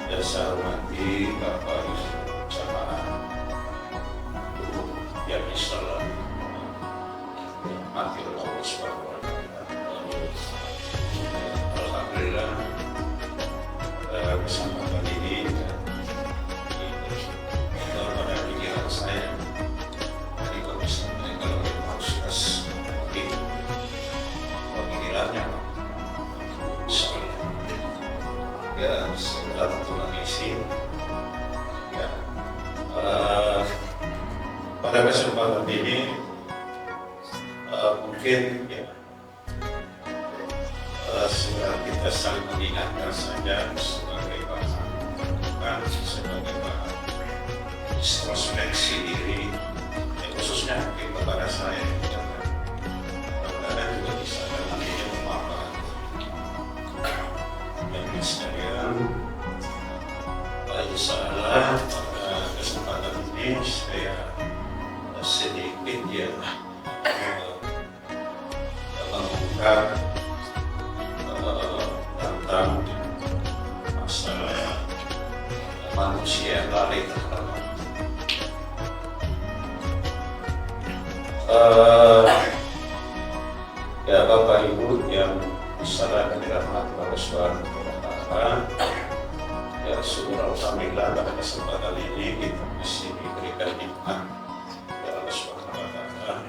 Yang saya hormati Bapak Ibu jamaah yang Islam, mati Allah Subhanahu wa Ta'ala. Alhamdulillah, kesempatan ini pada pikiran saya tadi kalau misalnya kalau maksudnya itu pemikirannya ya setelah tulang isi ya, pada kesempatan ini mungkin ya segera kita saling mengingatkan saja sebagai bahan sebagai bahan introspeksi diri khususnya mungkin kepada saya kadang-kadang juga bisa nantinya memaafkan yang sekalian. Insyaallah pada kesempatan ini saya sedikit ya mengungkap tentang masalah manusia lari terhadap ya Bapak Ibu yang sangat dirahmati Allah Subhanahu wa Ta'ala. Ya syukur alhamdulillah pada kesempatan ini kita masih diberikan nikmat ya Allah Subhanahu wa Ta'ala,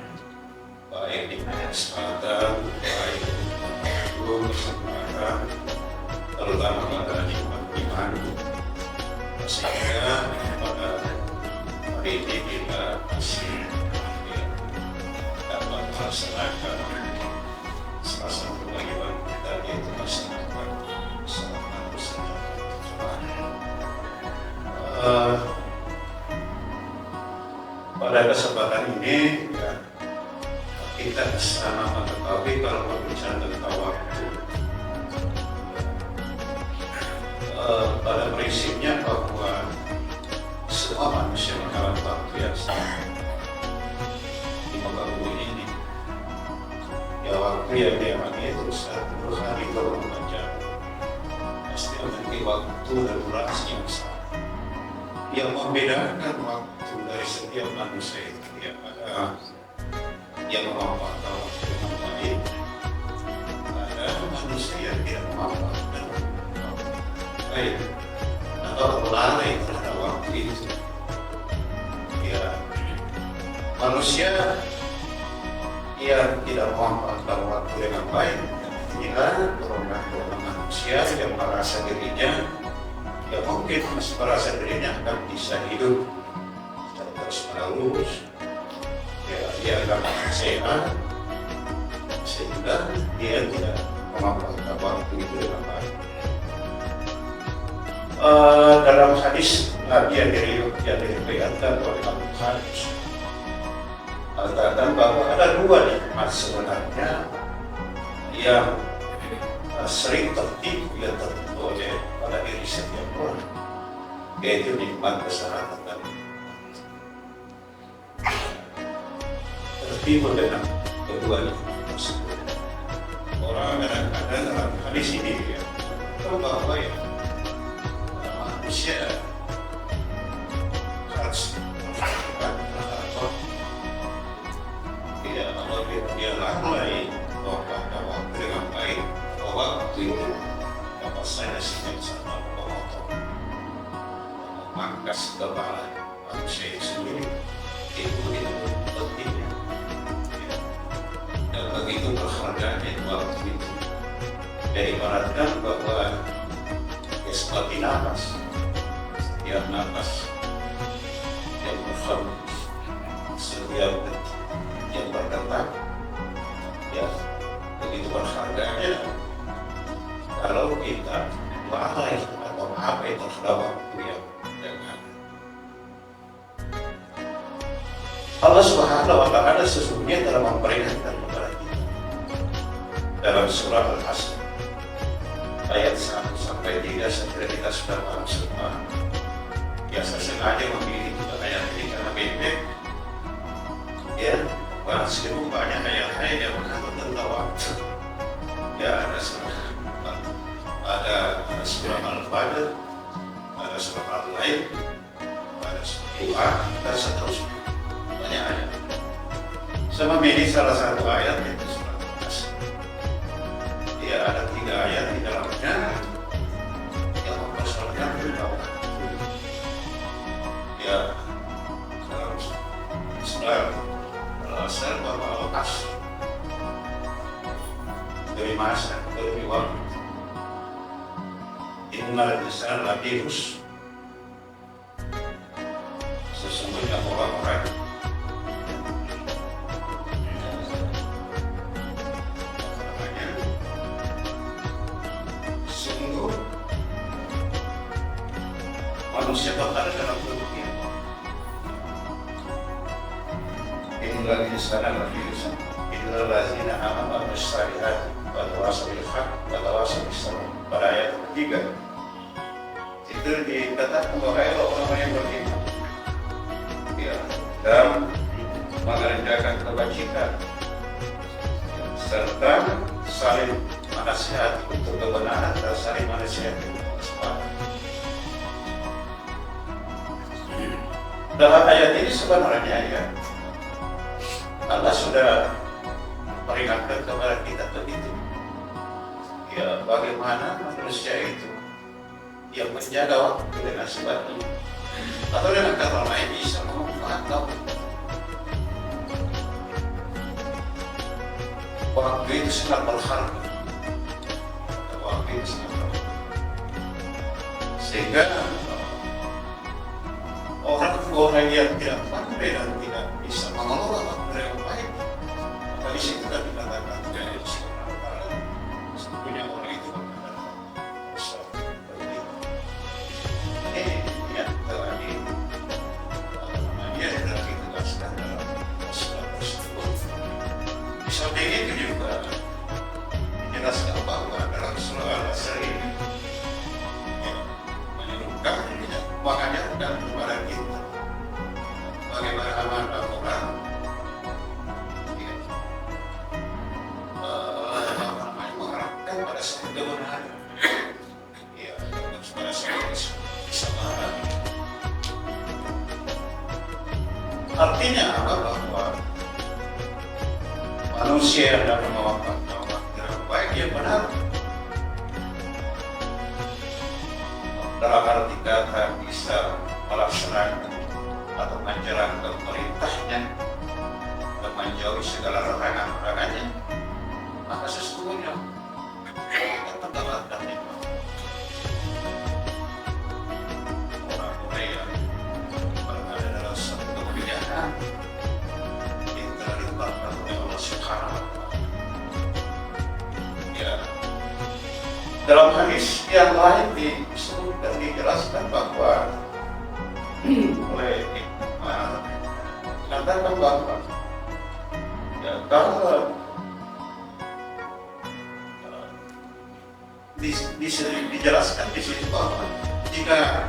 baik nikmat kesehatan, baik kesempatan, terutama pada nikmat iman, sehingga pada hari ini kita masih dapat melaksanakan salah satu kewajiban kita, yaitu melaksanakan salat berjamaah. Pada kesempatan ini ya, kita sama mengetahui kalau berbicara tentang waktu, pada prinsipnya bahwa semua manusia mengalami waktu yang sama di muka bumi ini. Ya waktu yang diamati terus hari 24 jam pasti memiliki waktu dan durasi yang sama. Yang membedakan waktu dari setiap manusia itu ya ada yang memanfaatkan waktu dengan baik, ada manusia yang tidak memanfaatkan waktu baik atau lalai terhadap waktu itu. Ya manusia yang tidak memanfaatkan waktu dengan baik, inilah golongan manusia yang merasa dirinya ya mungkin merasa dirinya akan bisa hidup terus menerus, ya dia akan sehat sehingga dia tidak memanfaatkan waktu itu dengan baik. Dalam hadis Nabi yang diriwayatkan oleh Abu Hurairah katakan bahwa ada dua nikmat sebenarnya yang sering tertipu ya oleh pada diri setiap orang, yaitu nikmat kesehatan dan tertipu dengan kedua nikmat tersebut. Orang kadang-kadang dalam hadis ini ya bahwa ya manusia harus dia lalai waktu dengan baik, waktu itu dapat saya sini sama memotong memangkas kepala manusia sendiri itu pentingnya ya. Dan begitu berharganya waktu itu dari ibaratkan bahwa ya seperti nafas, setiap nafas yang berhembus, setiap detik yang berdetak ya begitu berharganya. Kalau kita lalai atau abai terhadap waktu yang dengan Allah Subhanahu wa Ta'ala sesungguhnya telah memperingatkan kepada kita dalam surah Al-Asr saya kira kita sudah paham semua. Ya saya sengaja memilih juga ayat ini karena pendek. Ya, meskipun banyak ayat-ayat yang berkaitan tentang waktu. Ya ada surah Al-Fajr, ada surah Al-Lail, ada surah Duha, dan seterusnya. Banyak ayat. Saya memilih salah satu ayat itu surah Al-Nas. Ya ada 3 ayat di dalamnya yang mempersoalkan tentang waktu. Ya dalam surah Al-Asr bahwa Al-Asr dari masa dari waktu. Innal insana lafi khusr. Sesungguhnya orang-orang sungguh manusia bakal dalam kerugian. Innal insana lafi khusr illal ladzina amanu wa amilus shalihati wa tawassaw bil haqq wa tawassaw bis sabr. Pada ayat ketiga itu dikatakan bahwa orang-orang yang beriman ya, dan mengerjakan kebajikan serta saling menasihati untuk kebenaran dan saling menasihati untuk kesempatan. Dalam ayat ini sebenarnya ya Allah sudah peringatkan kepada kita begitu. Ya, bagaimana manusia itu yang menjaga waktu dengan sebabnya atau dengan kata lain bisa memanfaatkan waktu itu sangat berharga. Waktu itu sangat berharga sehingga orang yang tidak pandai dan tidak bisa mengelola waktu dengan baik, maka di situ kan dikatakan punya orang itu ya telah dia sudah ditegaskan dalam surat tersebut. Di samping itu juga dijelaskan bahwa dalam surah Al-Asr ini menyerukan mengajarkan kepada kita bagaimana amanah orang pada saat kebenaran, ya, pada saat kesabaran. Artinya apa? Bahwa manusia yang dapat memanfaatkan waktu dengan baik yang benar, dalam arti kata bisa melaksanakan atau menjalankan perintahnya dan menjauhi segala larangan-larangannya, maka sesungguhnya mendapatkan nikmat. Orang-orang yang berada dalam satu kemuliaan yang telah ditetapkan oleh Allah Subhanahu wa Ta'ala. Ya, dalam hadis yang lain disebutkan dijelaskan bahwa oleh mengatakan bahwa ya, kalau dijelaskan di situ bahwa jika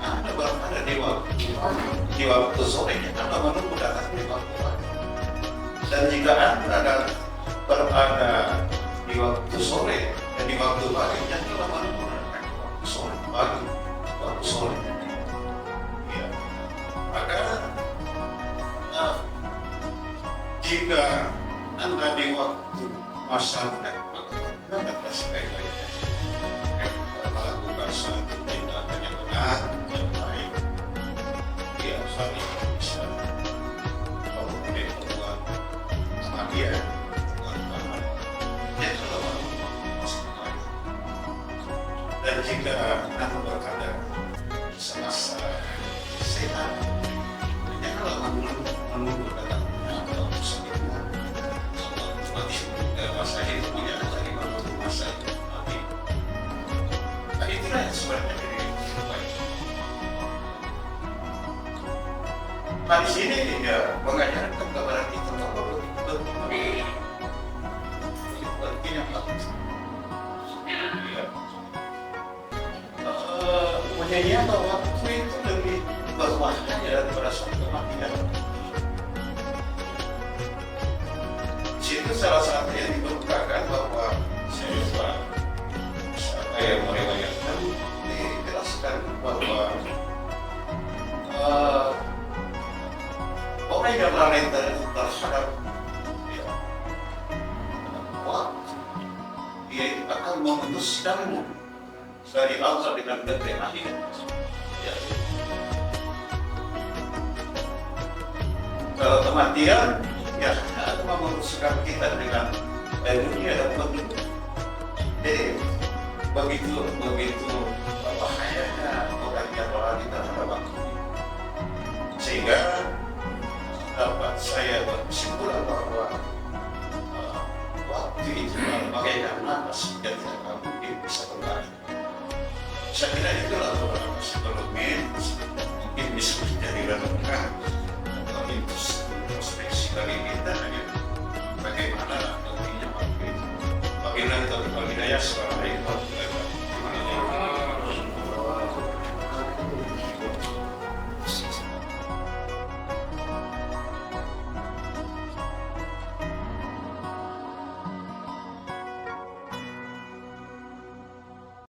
Anda berada di waktu sore, Anda menunggu datangnya waktu pagi. Dan jika Anda berada di waktu sore dan di waktu pagi, janganlah menunggu datangnya waktu sore, pagi, waktu sore. Ya. Maka jika Anda di waktu masa muda, maka sebaik-baiknya melakukan suatu tindakan yang benar, yang baik. Ya, saling bisa kalau boleh berbuat sama dia, teman-teman. Dia telah melakukan. Dan jika Anda berkata semasa sehat, janganlah menunggu datangnya atau sekitar masa hidupnya dari masa mati. Nah, itulah yang sebenarnya jadi baik. Nah, di sini dia mengajarkan kepada kita bahwa pentingnya waktu. ternyata waktu itu lebih berbahaya daripada suatu kematian. Itu salah satu yang dikemukakan bahwa siapa yang meriwayatkan dijelaskan bahwa orang yang lalai terhadap waktu, dia akan memutuskanmu dari Allah dengan kebenaran. Ya. Kalau kematian, ya akan memutuskan kita dengan dunia dan begitu. Jadi begitu bahayanya orang yang lalai terhadap waktu. Sehingga dapat saya berkesimpulan bahwa waktu itu bagaikan napas yang tidak mungkin bisa kembali. Saya kira itulah psikologi mungkin bisa menjadi renungan